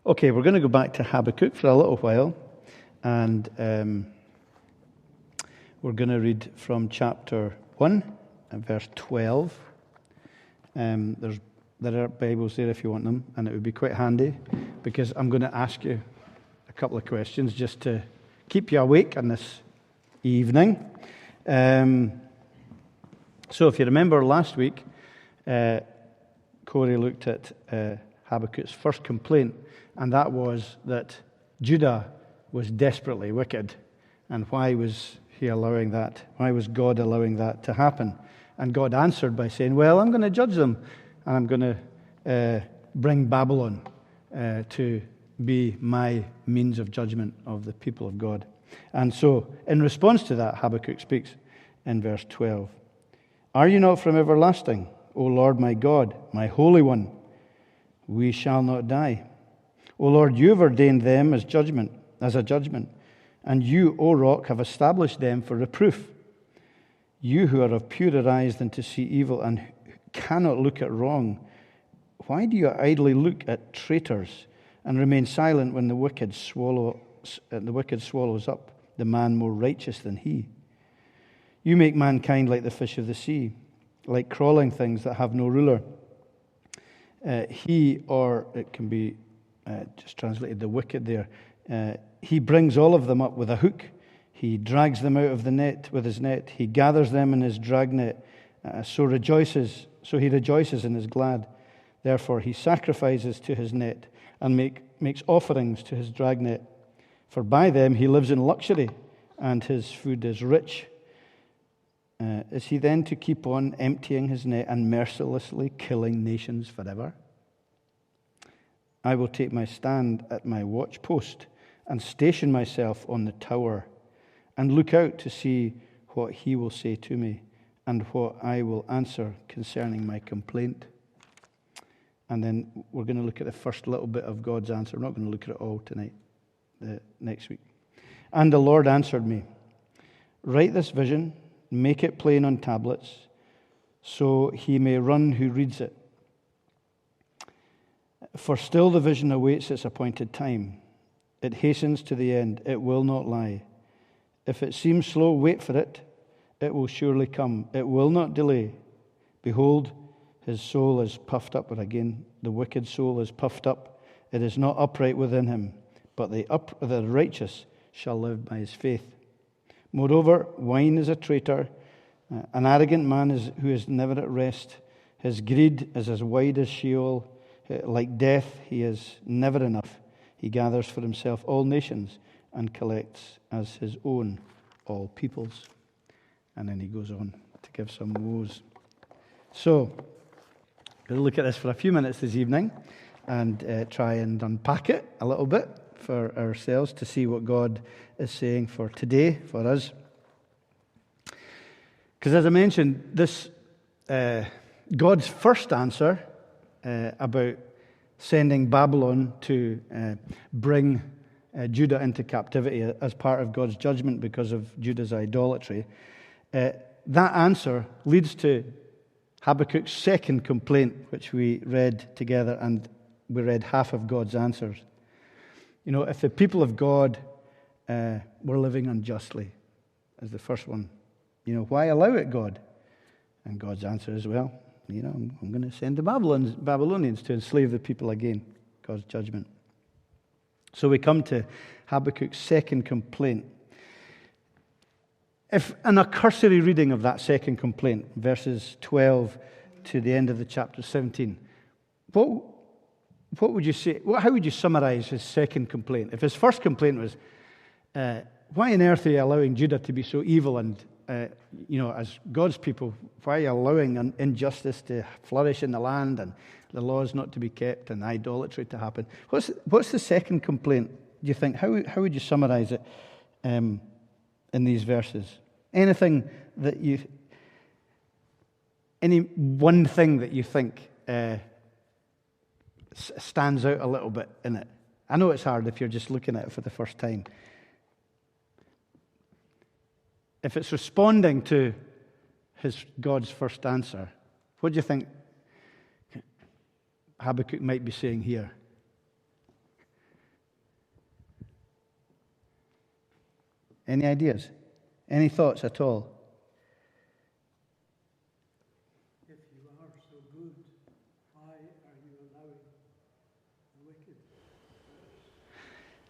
Okay, we're going to go back to Habakkuk for a little while, and we're going to read from chapter 1 and verse 12. There are Bibles there if you want them, and it would be quite handy, because I'm going to ask you a couple of questions just to keep you awake on this evening. So if you remember last week, Corey looked at Habakkuk's first complaint, and that was that Judah was desperately wicked. And why was he allowing that? Why was God allowing that to happen? And God answered by saying, well, I'm going to judge them, and I'm going to bring Babylon to be my means of judgment of the people of God. And so, in response to that, Habakkuk speaks in verse 12. Are you not from everlasting, O Lord my God, my Holy One? We shall not die. O Lord, you have ordained them as a judgment, and you, O Rock, have established them for reproof. You who are of purer eyes than to see evil and cannot look at wrong, why do you idly look at traitors and remain silent when the wicked swallows up the man more righteous than he? You make mankind like the fish of the sea, like crawling things that have no ruler. Or it can be just translated the wicked there. He brings all of them up with a hook. He drags them out of the net with his net. He gathers them in his dragnet. So he rejoices and is glad. Therefore he sacrifices to his net and makes offerings to his dragnet. For by them he lives in luxury, and his food is rich. Is he then to keep on emptying his net and mercilessly killing nations forever? I will take my stand at my watchpost and station myself on the tower and look out to see what he will say to me and what I will answer concerning my complaint. And then we're going to look at the first little bit of God's answer. We're not going to look at it all tonight, next week. And the Lord answered me, write this vision, make it plain on tablets, so he may run who reads it. For still the vision awaits its appointed time. It hastens to the end. It will not lie. If it seems slow, wait for it. It will surely come. It will not delay. Behold, his soul is puffed up. But again, the wicked soul is puffed up. It is not upright within him. But the righteous shall live by his faith. Moreover, wine is a traitor, an arrogant man who is never at rest. His greed is as wide as Sheol. Like death, he is never enough. He gathers for himself all nations and collects as his own all peoples. And then he goes on to give some woes. So, we'll look at this for a few minutes this evening and try and unpack it a little bit for ourselves to see what God is saying for today, for us. Because as I mentioned, this God's first answer about sending Babylon to bring Judah into captivity as part of God's judgment because of Judah's idolatry, that answer leads to Habakkuk's second complaint, which we read together, and we read half of God's answers. You know, if the people of God were living unjustly, as the first one, you know, why allow it, God? And God's answer is, well, you know, I'm going to send the Babylonians to enslave the people again, God's judgment. So we come to Habakkuk's second complaint. If in a cursory reading of that second complaint, verses 12 to the end of the chapter 17, what would you say? How would you summarize his second complaint? If his first complaint was, why on earth are you allowing Judah to be so evil and as God's people, why are you allowing injustice to flourish in the land and the laws not to be kept and idolatry to happen? What's the second complaint, do you think? How would you summarize it in these verses? Any one thing that you think stands out a little bit in it? I know it's hard if you're just looking at it for the first time. If it's responding to God's first answer, what do you think Habakkuk might be saying here? Any ideas? Any thoughts at all? If you are so good, why are you allowing the wicked?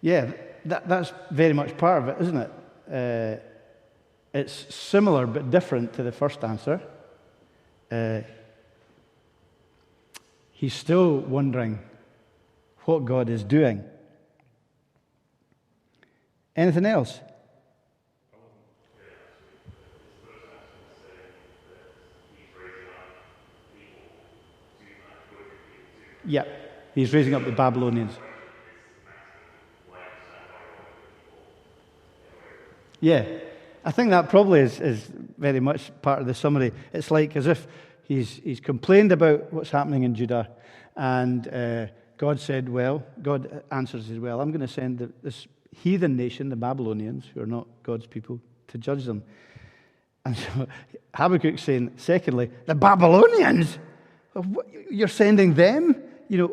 Yeah, that's very much part of it, isn't it? It's similar but different to the first answer. He's still wondering what God is doing. Anything else? Yeah, he's raising up the Babylonians. Yeah, I think that probably is very much part of the summary. It's like as if he's complained about what's happening in Judah, and God answers as well, I'm going to send this heathen nation, the Babylonians, who are not God's people, to judge them. And so Habakkuk's saying, secondly, the Babylonians? You're sending them?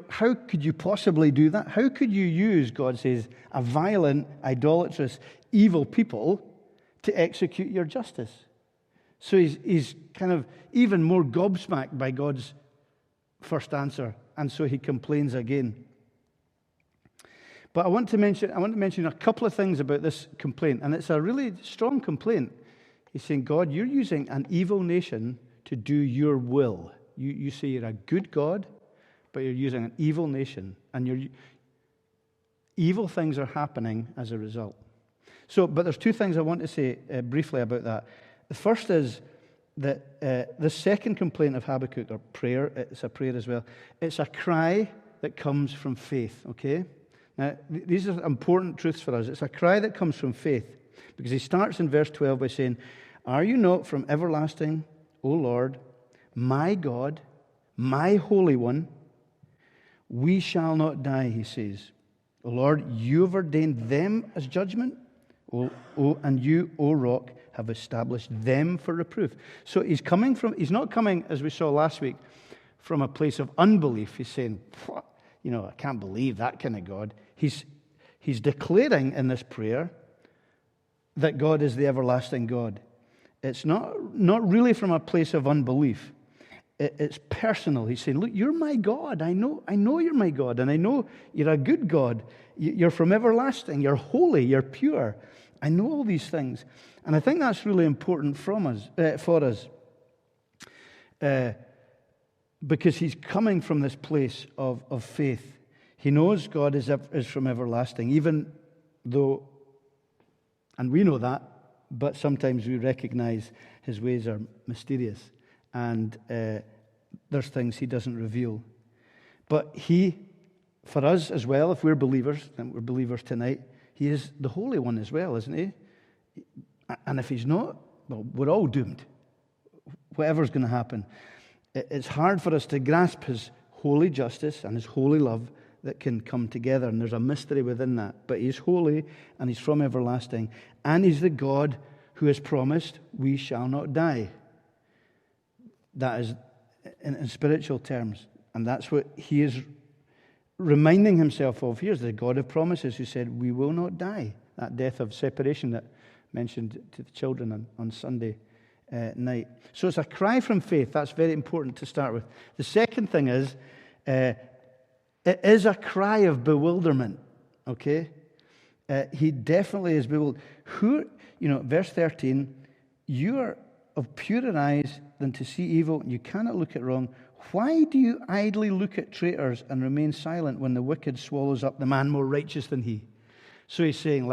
How could you possibly do that? How could you use, God says, a violent, idolatrous, evil people to execute your justice? So he's kind of even more gobsmacked by God's first answer, and so he complains again. But I want to mention a couple of things about this complaint, and it's a really strong complaint. He's saying, God, you're using an evil nation to do your will. You say you're a good God, but you're using an evil nation, and evil things are happening as a result. But there's two things I want to say briefly about that. The first is that the second complaint of Habakkuk, or prayer, it's a prayer as well, it's a cry that comes from faith, okay? Now, these are important truths for us. It's a cry that comes from faith, because he starts in verse 12 by saying, are you not from everlasting, O Lord, my God, my Holy One? We shall not die, he says. O Lord, you have ordained them as judgment, and you, O Rock, have established them for reproof. So he's not coming, as we saw last week, from a place of unbelief. He's saying, I can't believe that kind of God. He's declaring in this prayer that God is the everlasting God. It's not really from a place of unbelief. It's personal. He's saying, look, you're my God. I know you're my God, and I know you're a good God. You're from everlasting. You're holy. You're pure. I know all these things. And I think that's really important for us. Because he's coming from this place of faith. He knows God is from everlasting, even though, and we know that, but sometimes we recognize his ways are mysterious, and there's things he doesn't reveal. But for us as well, if we're believers, and we're believers tonight, he is the Holy One as well, isn't he? And if he's not, well, we're all doomed. Whatever's going to happen. It's hard for us to grasp his holy justice and his holy love that can come together, and there's a mystery within that. But he's holy, and he's from everlasting, and he's the God who has promised we shall not die. That is in spiritual terms, and that's what he is reminding himself of. Here's the God of promises who said we will not die. That death of separation that mentioned to the children on Sunday night. So it's a cry from faith. That's very important to start with. The second thing is, it is a cry of bewilderment. Okay, he definitely is bewildered. Verse 13, you are of purer eyes than to see evil, and you cannot look at wrong. Why do you idly look at traitors and remain silent when the wicked swallows up the man more righteous than he? So he's saying,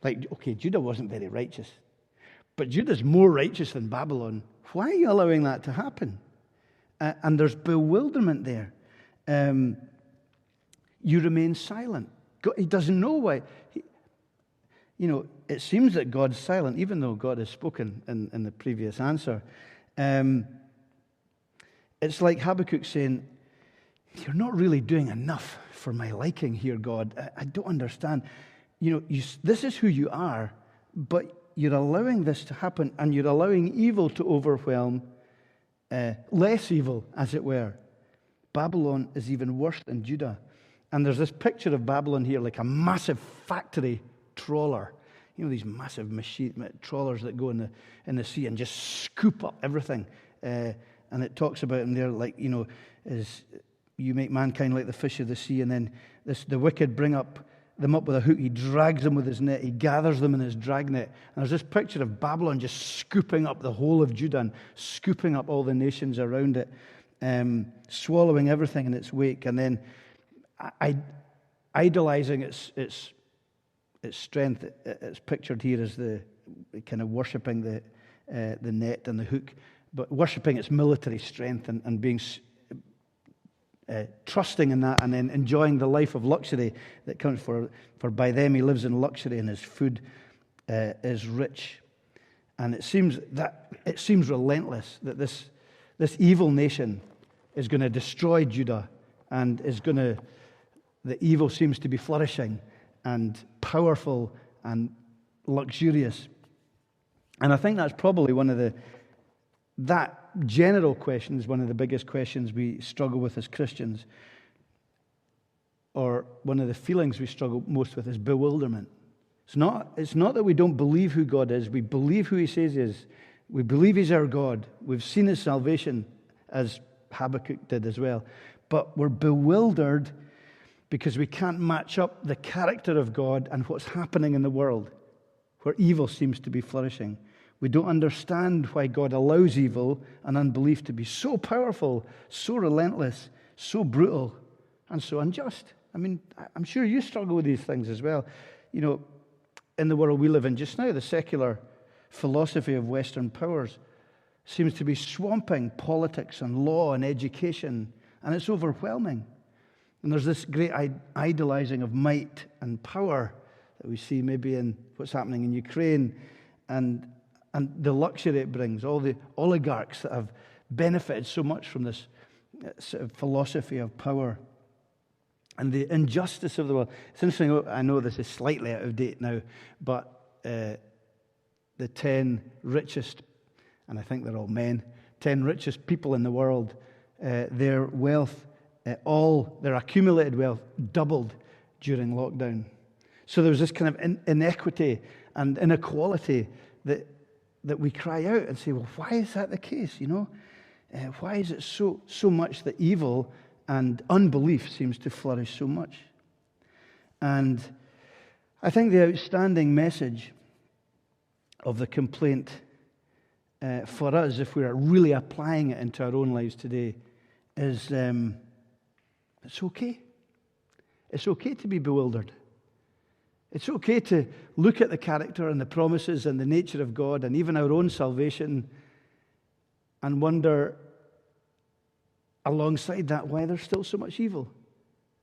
okay, Judah wasn't very righteous, but Judah's more righteous than Babylon. Why are you allowing that to happen? And there's bewilderment there. You remain silent. He doesn't know why. It seems that God's silent, even though God has spoken in the previous answer. It's like Habakkuk saying, you're not really doing enough for my liking here, God. I don't understand. This is who you are, but you're allowing this to happen, and you're allowing evil to overwhelm less evil, as it were. Babylon is even worse than Judah. And there's this picture of Babylon here like a massive factory trawler, these massive trawlers that go in the sea and just scoop up everything. And it talks about them there, like, as you make mankind like the fish of the sea, and then the wicked bring them up with a hook. He drags them with his net. He gathers them in his dragnet. And there's this picture of Babylon just scooping up the whole of Judah and scooping up all the nations around it, swallowing everything in its wake, and then idolizing its strength. It's pictured here as the kind of worshipping the net and the hook, but worshipping its military strength and being trusting in that, and then enjoying the life of luxury that comes for by them he lives in luxury, and his food is rich. And it seems relentless that this evil nation is going to destroy Judah, and the evil seems to be flourishing and powerful and luxurious. And I think that's probably that general question is one of the biggest questions we struggle with as Christians, or one of the feelings we struggle most with is bewilderment. It's not that we don't believe who God is. We believe who he says he is. We believe he's our God. We've seen his salvation, as Habakkuk did as well. But we're bewildered because we can't match up the character of God and what's happening in the world, where evil seems to be flourishing. We don't understand why God allows evil and unbelief to be so powerful, so relentless, so brutal, and so unjust. I mean, I'm sure you struggle with these things as well. In the world we live in just now, the secular philosophy of Western powers seems to be swamping politics and law and education, and it's overwhelming. And there's this great idolizing of might and power that we see maybe in what's happening in Ukraine, and the luxury it brings, all the oligarchs that have benefited so much from this sort of philosophy of power, and the injustice of the world. It's interesting, I know this is slightly out of date now, but the 10 richest, and I think they're all men, 10 richest people in the world, their wealth, all their accumulated wealth doubled during lockdown. So there was this kind of inequity and inequality that we cry out and say, well, why is that the case? Why is it so much that evil and unbelief seems to flourish so much? And I think the outstanding message of the complaint for us, if we are really applying it into our own lives today, is it's okay. It's okay to be bewildered. It's okay to look at the character and the promises and the nature of God and even our own salvation and wonder alongside that why there's still so much evil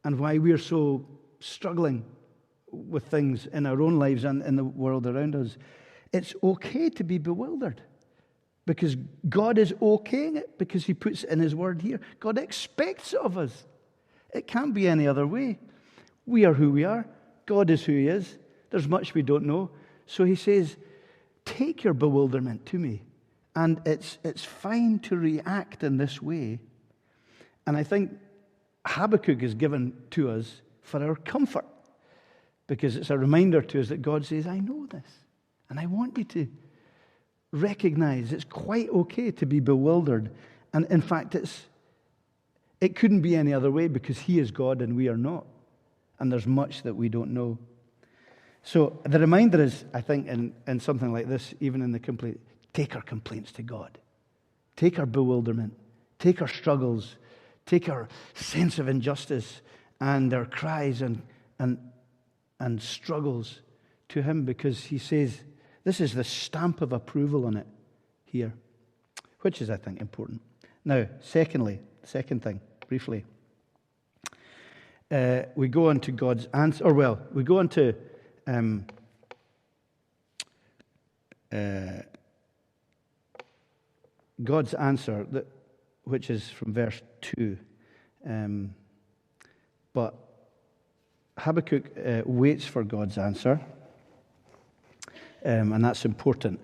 and why we're so struggling with things in our own lives and in the world around us. It's okay to be bewildered because God is okaying it, because he puts it in his word here. God expects it of us. It can't be any other way. We are who we are. God is who he is. There's much we don't know. So he says, take your bewilderment to me. And it's fine to react in this way. And I think Habakkuk is given to us for our comfort, because it's a reminder to us that God says, I know this. And I want you to recognize it's quite okay to be bewildered. And in fact, it couldn't be any other way, because he is God and we are not. And there's much that we don't know. So the reminder is, I think, in something like this, even in the complaint, take our complaints to God. Take our bewilderment. Take our struggles. Take our sense of injustice and our cries and struggles to him, because he says this is the stamp of approval on it here, which is, I think, important. Now, second thing, briefly. We go on to God's answer, we go on to God's answer, which is from verse 2. But Habakkuk waits for God's answer, and that's important.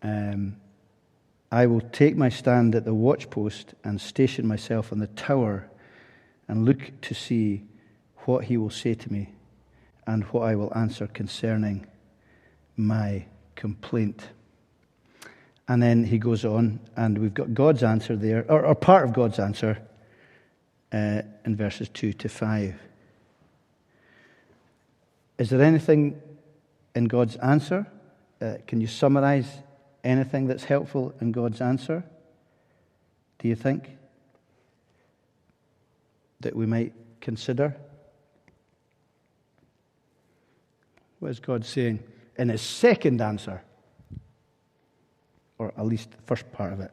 I will take my stand at the watchpost and station myself on the tower and look to see what he will say to me and what I will answer concerning my complaint. And then he goes on, and we've got God's answer there, or part of God's answer in verses 2 to 5. Is there anything in God's answer? Can you summarize anything that's helpful in God's answer? Do you think that we might consider? What is God saying in his second answer? Or at least the first part of it.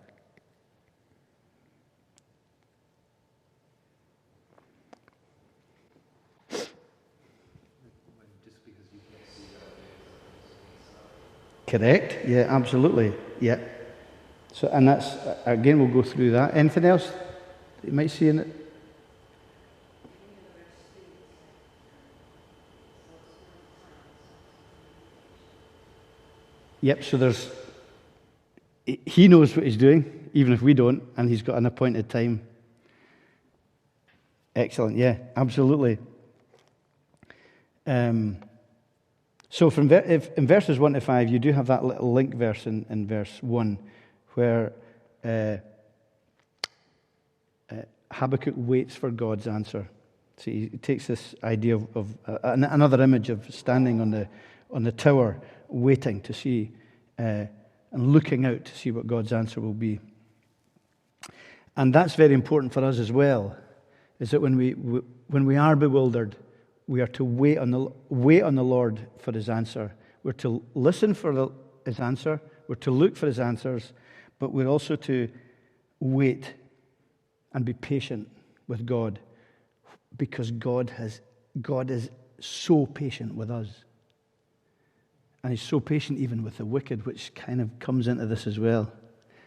Correct? Yeah, absolutely. Yeah. So, and that's, again, we'll go through that. Anything else that you might see in it? Yep, so he knows what he's doing, even if we don't, and he's got an appointed time. Excellent, yeah, absolutely. So in verses 1 to 5, you do have that little link verse in verse 1, where Habakkuk waits for God's answer. So he takes this idea of another image of standing on the tower, waiting to see and looking out to see what God's answer will be. And that's very important for us as well, is that when we are bewildered, we are to wait on the Lord for his answer. We're to listen for his answer. We're to look for his answers, but we're also to wait and be patient with God, because God is so patient with us. And he's so patient even with the wicked, which kind of comes into this as well.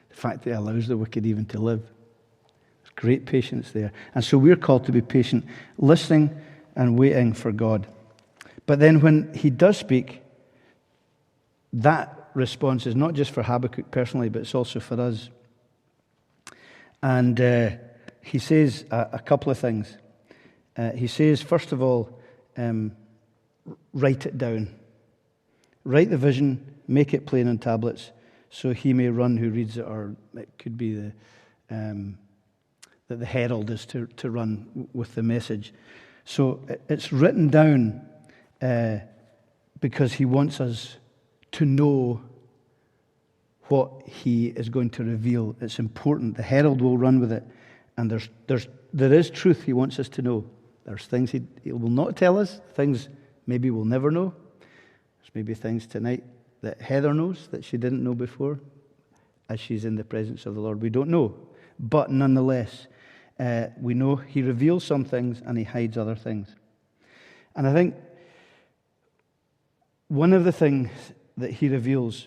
The fact that he allows the wicked even to live. There's great patience there. And so we're called to be patient, listening and waiting for God. But then when he does speak, that response is not just for Habakkuk personally, but it's also for us. And he says a couple of things. He says, first of all, write it down. Write the vision, make it plain on tablets, so he may run who reads it, or it could be that the herald is to run with the message. So it's written down because he wants us to know what he is going to reveal. It's important. The herald will run with it, and there is truth he wants us to know. There's things he will not tell us, things maybe we'll never know. There's maybe things tonight that Heather knows that she didn't know before as she's in the presence of the Lord. We don't know. But nonetheless, we know he reveals some things and he hides other things. And I think one of the things that he reveals,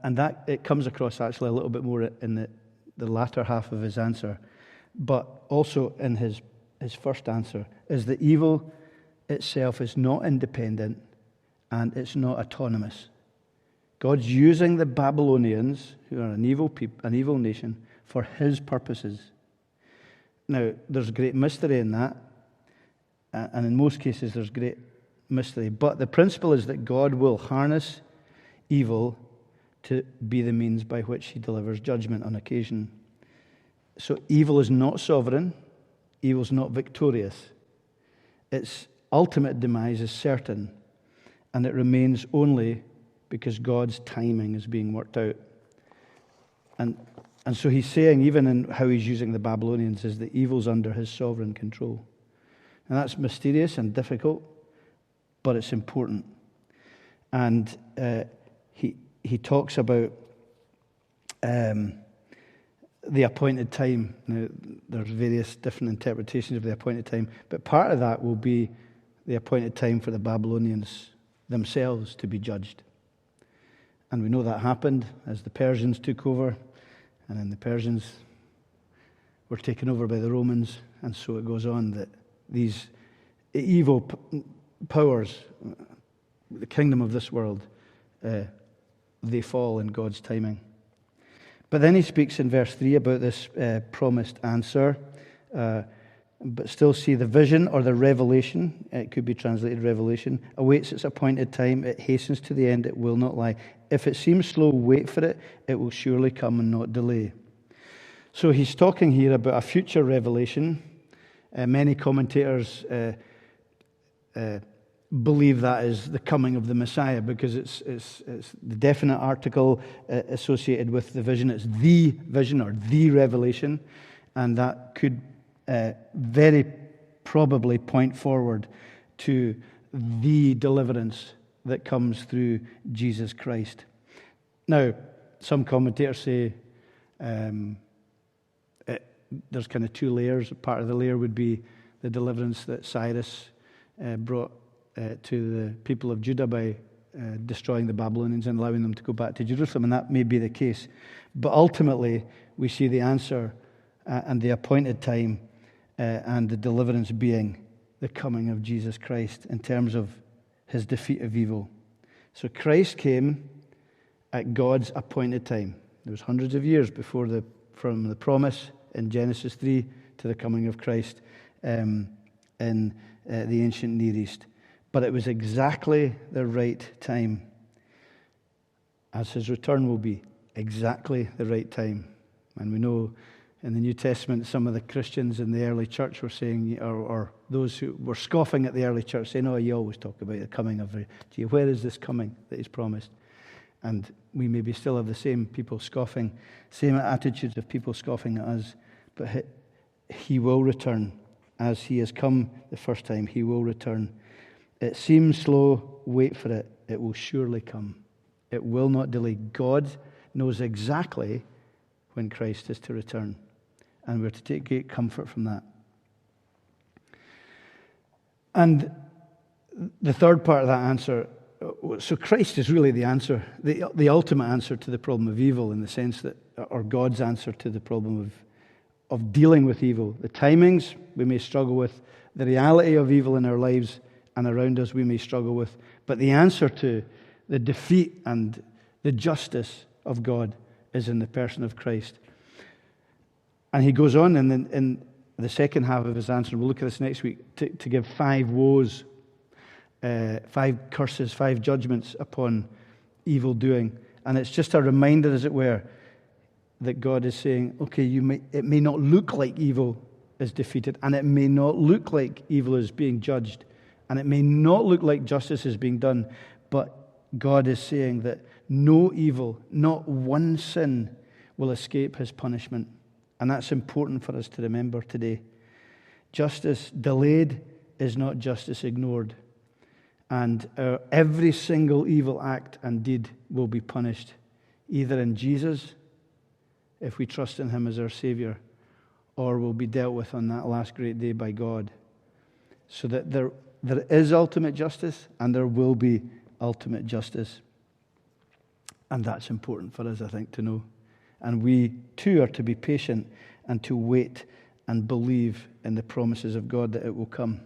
and that it comes across actually a little bit more in the latter half of his answer, but also in his first answer, is that evil itself is not independent and it's not autonomous. God's using the Babylonians, who are an evil nation, for his purposes. Now, there's great mystery in that, and in most cases there's great mystery, but the principle is that God will harness evil to be the means by which he delivers judgment on occasion. So evil is not sovereign, evil is not victorious. Its ultimate demise is certain, and it remains only because God's timing is being worked out. And so he's saying, even in how he's using the Babylonians, is that evil's under his sovereign control. And that's mysterious and difficult, but it's important. And he talks about the appointed time. Now, there's various different interpretations of the appointed time, but part of that will be the appointed time for the Babylonians themselves to be judged. And we know that happened as the Persians took over, and then the Persians were taken over by the Romans, and so it goes on that these evil powers, the kingdom of this world, they fall in God's timing. But then he speaks in verse 3 about this promised answer. but still see the vision or the revelation, it could be translated revelation, awaits its appointed time, it hastens to the end, it will not lie. If it seems slow, wait for it, it will surely come and not delay. So he's talking here about a future revelation. Many commentators believe that is the coming of the Messiah, because it's the definite article associated with the vision. It's the vision or the revelation, and that could very probably point forward to the deliverance that comes through Jesus Christ. Now, some commentators say there's kind of two layers. Part of the layer would be the deliverance that Cyrus brought to the people of Judah by destroying the Babylonians and allowing them to go back to Jerusalem, and that may be the case. But ultimately, we see the answer and the appointed time and the deliverance being the coming of Jesus Christ in terms of his defeat of evil. So Christ came at God's appointed time. There was hundreds of years from the promise in Genesis 3 to the coming of Christ in the ancient Near East. But it was exactly the right time, as his return will be, exactly the right time. And we know in the New Testament, some of the Christians in the early church were saying, or those who were scoffing at the early church, saying, "Oh, you always talk about the coming of Jesus. Where is this coming that he's promised?" And we maybe still have the same people scoffing, same attitudes of people scoffing at us. But he will return. As he has come the first time, he will return. It seems slow, wait for it. It will surely come. It will not delay. God knows exactly when Christ is to return. And we're to take great comfort from that. And the third part of that answer, so Christ is really the answer, the ultimate answer to the problem of evil, in the sense that, or God's answer to the problem of dealing with evil. The timings we may struggle with, the reality of evil in our lives and around us we may struggle with, but the answer to the defeat and the justice of God is in the person of Christ. And he goes on in the second half of his answer, and we'll look at this next week, to give 5 woes, 5 curses, 5 judgments upon evil doing. And it's just a reminder, as it were, that God is saying, okay, it may not look like evil is defeated, and it may not look like evil is being judged, and it may not look like justice is being done, but God is saying that no evil, not one sin, will escape his punishment. And that's important for us to remember today. Justice delayed is not justice ignored. And every single evil act and deed will be punished, either in Jesus, if we trust in him as our Savior, or will be dealt with on that last great day by God. So that there is ultimate justice, and there will be ultimate justice. And that's important for us, I think, to know. And we, too, are to be patient and to wait and believe in the promises of God that it will come.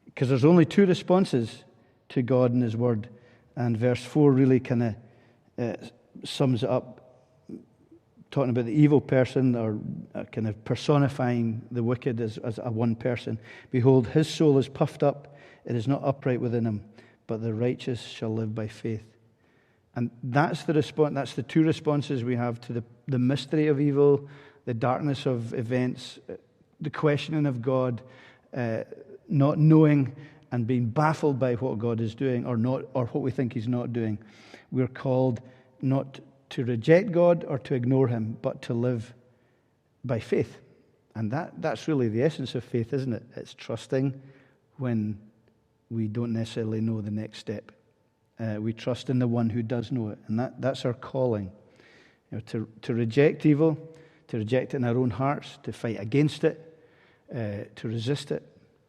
Because there's only 2 responses to God and his word. And verse 4 really kind of sums it up, talking about the evil person, or kind of personifying the wicked as a one person. Behold, his soul is puffed up, it is not upright within him, but the righteous shall live by faith. And that's the response. That's the 2 responses we have to the mystery of evil, the darkness of events, the questioning of God, not knowing and being baffled by what God is doing or not, or what we think he's not doing. We're called not to reject God or to ignore him, but to live by faith. And that's really the essence of faith, isn't it? It's trusting when we don't necessarily know the next step. We trust in the one who does know it, and that's our calling. To reject evil, to reject it in our own hearts, to fight against it, to resist it,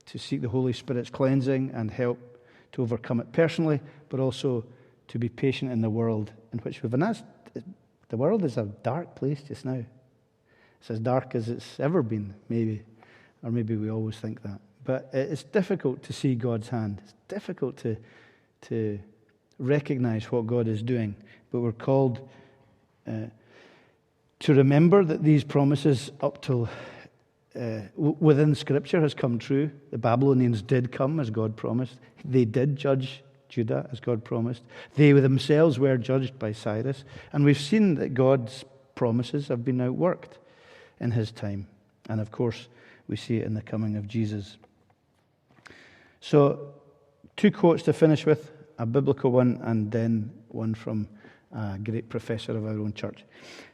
to seek the Holy Spirit's cleansing and help to overcome it personally, but also to be patient in the world in which we've been asked. The world is a dark place just now. It's as dark as it's ever been, maybe, or maybe we always think that. But it's difficult to see God's hand. It's difficult to recognize what God is doing, but we're called to remember that these promises up till within Scripture has come true. The Babylonians did come as God promised. They did judge Judah as God promised. They themselves were judged by Cyrus. And we've seen that God's promises have been outworked in his time. And of course, we see it in the coming of Jesus. So, 2 quotes to finish with, a biblical one and then one from a great professor of our own church.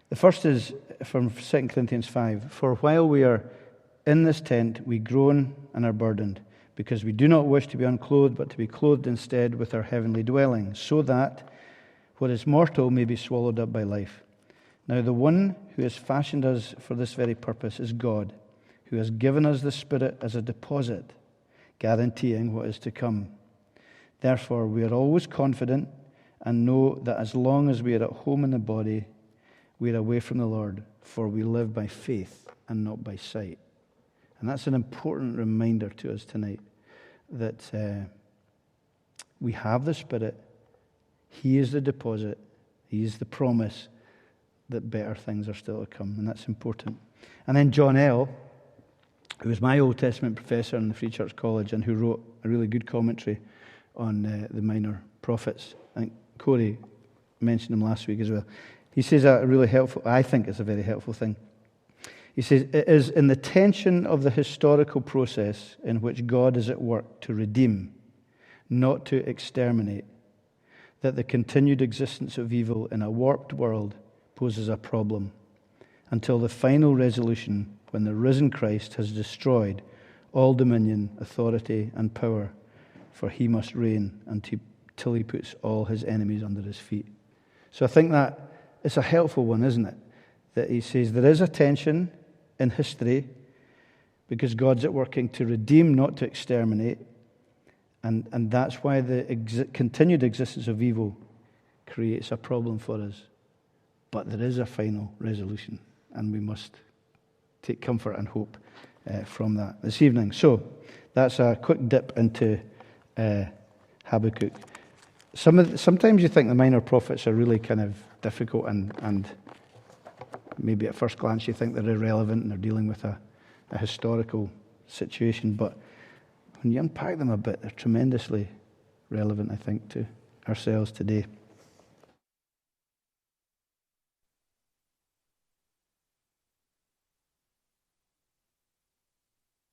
The first is from 2 Corinthians 5. For while we are in this tent, we groan and are burdened, because we do not wish to be unclothed, but to be clothed instead with our heavenly dwelling, so that what is mortal may be swallowed up by life. Now the one who has fashioned us for this very purpose is God, who has given us the Spirit as a deposit, guaranteeing what is to come. Therefore, we are always confident and know that as long as we are at home in the body, we are away from the Lord, for we live by faith and not by sight. And that's an important reminder to us tonight, that we have the Spirit. He is the deposit. He is the promise that better things are still to come, and that's important. And then John L., who was my Old Testament professor in the Free Church College and who wrote a really good commentary on the minor prophets. I think Corey mentioned him last week as well. He says a really helpful, I think it's a very helpful thing. He says, it is in the tension of the historical process in which God is at work to redeem, not to exterminate, that the continued existence of evil in a warped world poses a problem, until the final resolution when the risen Christ has destroyed all dominion, authority, and power, for he must reign until he puts all his enemies under his feet. So I think that it's a helpful one, isn't it? That he says there is a tension in history because God's at working to redeem, not to exterminate. And that's why the continued existence of evil creates a problem for us. But there is a final resolution, and we must take comfort and hope from that this evening. So that's a quick dip into Habakkuk. Sometimes you think the minor prophets are really kind of difficult and maybe at first glance you think they're irrelevant and they're dealing with a historical situation, but when you unpack them a bit, they're tremendously relevant, I think, to ourselves today.